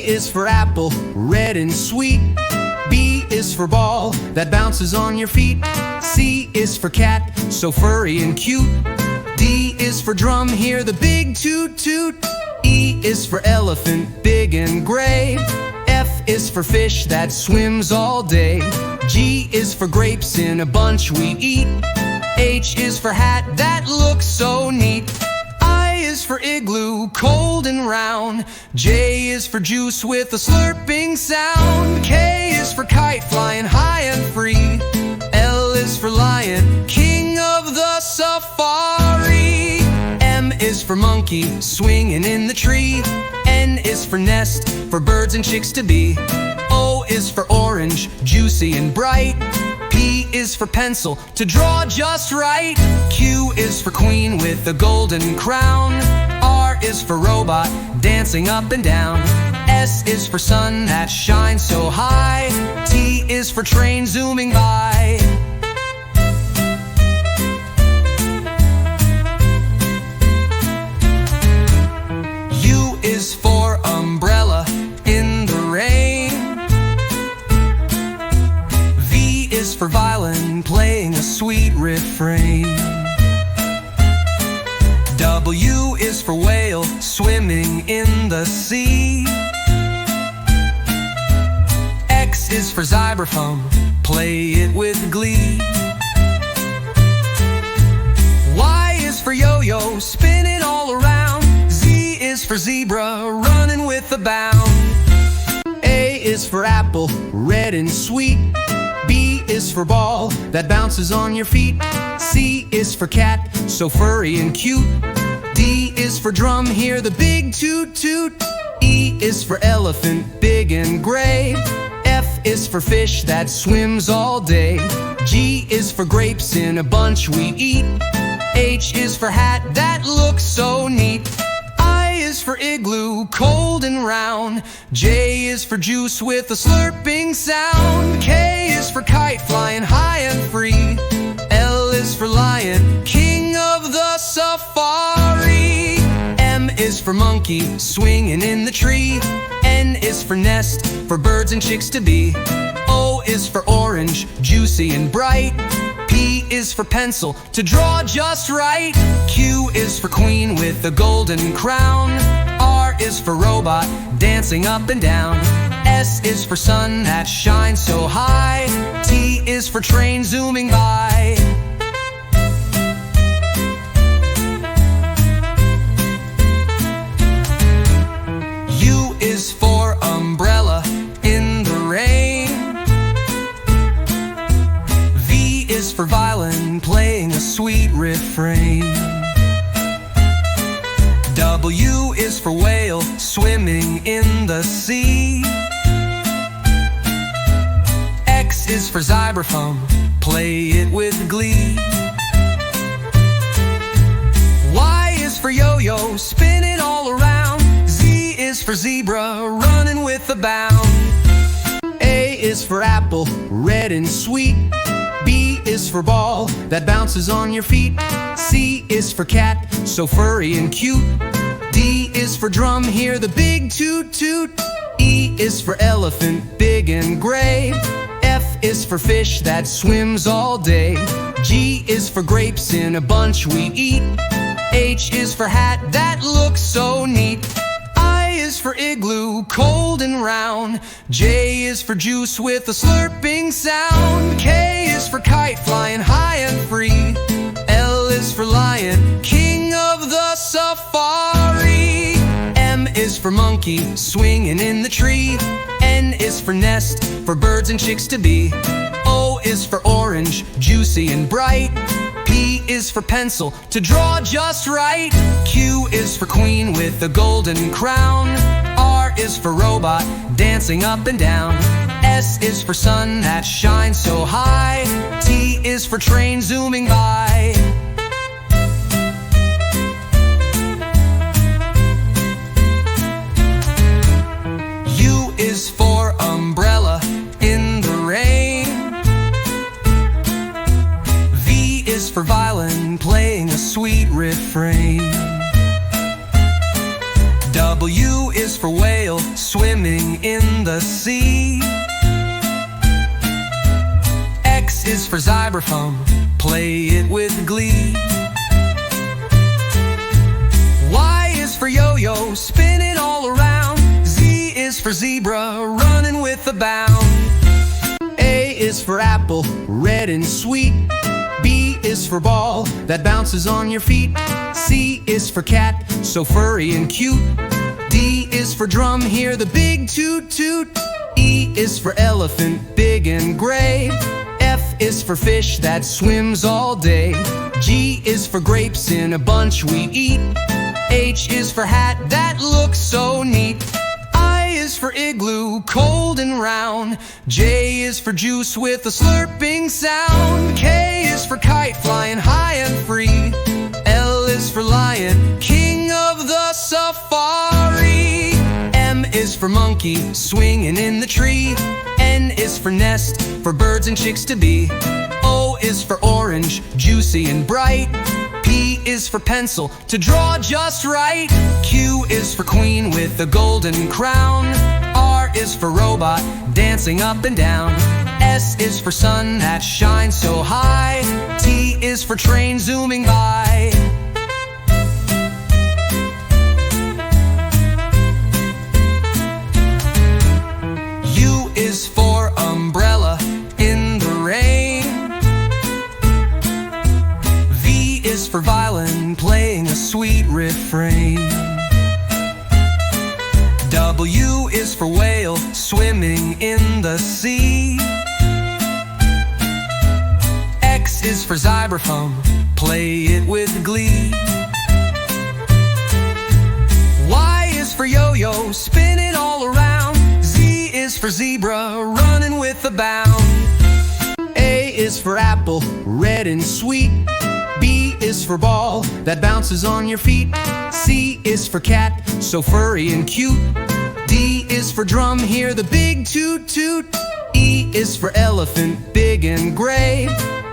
is for apple, red and sweet. B is for ball that bounces on your feet. C is for cat, so furry and cute. D is for drum, hear the big toot toot. E is for elephant, big and gray. F is for fish that swims all day. G is for grapes in a bunch we eat. H is for hat that looks so neat. I is for igloo, cold and round. J is for juice with a slurping sound. K is for kite flying high and free. L is for lion, king of the safari. M is for monkey, swinging in the tree. N is for nest, for birds and chicks to be. O is for orange, juicy and bright. P is for pencil, to draw just right. Q is for queen with a golden crown. R is for robot, dancing up and down. S is for sun that shines so high. T is for train zooming by. U is for umbrella in the rain. V is for violin, playing a sweet refrain. W is for whale, swimming in the sea. X is for xylophone, play it with glee. Y is for yo-yo, spinning all around. Z is for zebra, running with a bound. A is for apple, red and sweet. B is for ball that bounces on your feet. C is for cat, so furry and cute. D is for drum, hear the big toot toot. E is for elephant, big and gray. F is for fish that swims all day. G is for grapes in a bunch we eat. H is for hat that looks so neat. I is for igloo, cold and round. J is for juice with a slurping sound. K is for kite flying high and free. L is for lion, king of the safari. M is for monkey, swinging in the tree. N is for nest, for birds and chicks to be. O is for orange, juicy and bright. P is for pencil, to draw just right. Q is for queen with a golden crown. R is for robot, dancing up and down. S is for sun that shines so high. T is for train zooming by. U is for umbrella in the rain. V is for violin, playing a sweet refrain. W is for whale, swimming in the sea. X is for xylophone, play it with glee. Y is for yo-yo, spinning all around. Z is for zebra, running with a bound. A is for apple, red and sweet. B is for ball that bounces on your feet. C is for cat, so furry and cute. D is for drum, hear the big toot toot. E is for elephant, big and gray. F is for fish that swims all day. G is for grapes in a bunch we eat. H is for hat that looks so neat. I is for igloo, cold and round. J is for juice with a slurping sound. K is for kite flying high and free. L is for lion, king of the safari. M is for monkey, swinging in the tree. N is for nest, for birds and chicks to be. O is for orange, juicy and bright. P is for pencil, to draw just right. Q is for queen with a golden crown. R is for robot, dancing up and down. S is for sun that shines so high. T is for train zooming by. U is for umbrella in the rain. V is for violin, playing a sweet refrain. W is for whale, swimming in the sea. X is for xylophone, play it with glee. Y is for yo-yo, spin it all around. Z is for zebra, running with a bound. A is for apple, red and sweet. B is for ball, that bounces on your feet. C is for cat, so furry and cute. D is for drum, hear the big toot toot. E is for elephant, big and gray. F is for fish that swims all day. G is for grapes in a bunch we eat. H is for hat that looks so neat. I is for igloo, cold and round. J is for juice with a slurping sound. K is for kite flying high and free. L is for lion, king of the safari. M is for monkey, swinging in the tree. N is for nest, for birds and chicks to be. O is for orange, juicy and bright. P is for pencil, to draw just right. Q is for queen with a golden crown. R is for robot, dancing up and down. S is for sun that shines so high. T is for train zooming by. U is for umbrella in the rain. V is for violin, playing a sweet refrain. W is for whale, swimming in the sea. X is for xylophone, play it with glee. Y is for yo-yo, spin it all around. Z is for zebra, running with a bound. A is for apple, red and sweet. B is for ball, that bounces on your feet. C is for cat, so furry and cute. D is for drum, hear the big toot toot. E is for elephant, big and gray.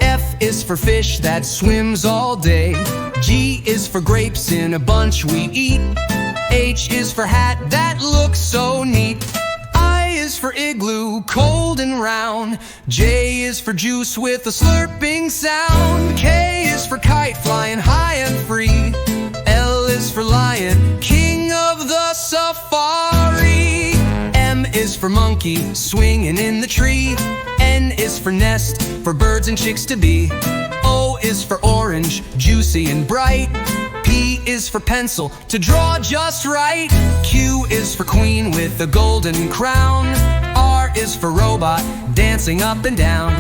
F is for fish that swims all day. G is for grapes in a bunch we eat. H is for hat that looks so neat. I is for igloo, cold and round. J is for juice with a slurping sound. K is for kite flying high and free. L is for lion, king of the safari. M is for monkey, swinging in the tree. N is for nest, for birds and chicks to be. O is for orange, juicy and bright. P is for pencil, to draw just right. Q is for queen with a golden crown. R is for robot, dancing up and down.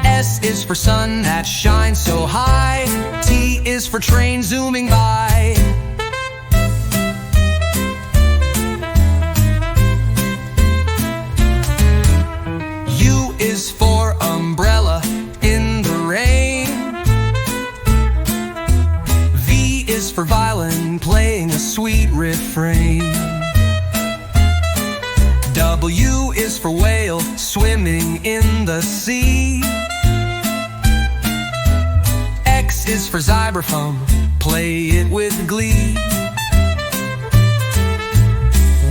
S is for sun that shines so high. T is for train zooming by. U is for umbrella in the rain. V is for violin, playing a sweet refrain. W is for whale, swimming in the sea. X is for xylophone, play it with glee.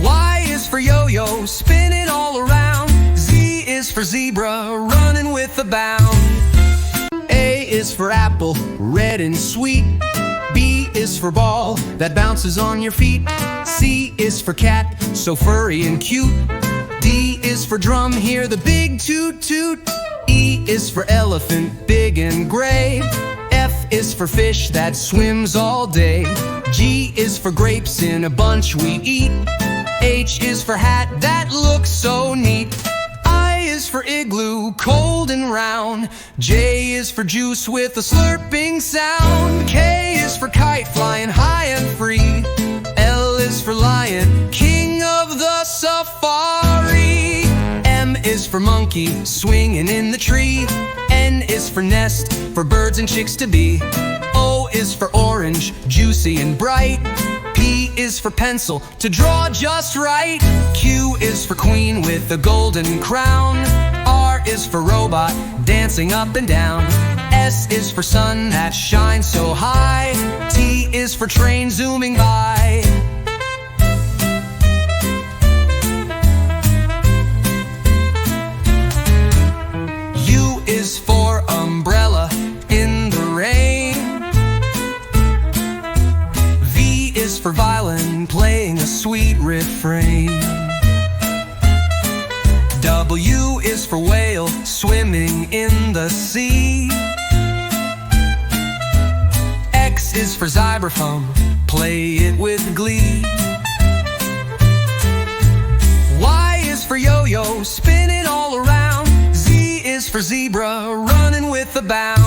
Y is for yo-yo, spin it all around. Z is for zebra, running with a bound. A is for apple, red and sweet. B is for ball, that bounces on your feet. C is for cat, so furry and cute. D is for drum, hear the big toot toot. E is for elephant, big and gray. F is for fish that swims all day. G is for grapes in a bunch we eat. H is for hat that looks so neat. I is for igloo, cold and round. J is for juice with a slurping sound. K is for kite flying high and free. L is for lion, king of the safari. M is for monkey, swinging in the tree. N is for nest, for birds and chicks to be. O is for orange, juicy and bright. P is for pencil, to draw just right. Q is for queen with a golden crown. R is for robot, dancing up and down. S is for sun that shines so high. T is for train zooming by. for violin, playing a sweet refrain. W is for whale, swimming in the sea. X is for xylophone, play it with glee. Y is for yo-yo, spin it all around. Z is for zebra, running with a bound.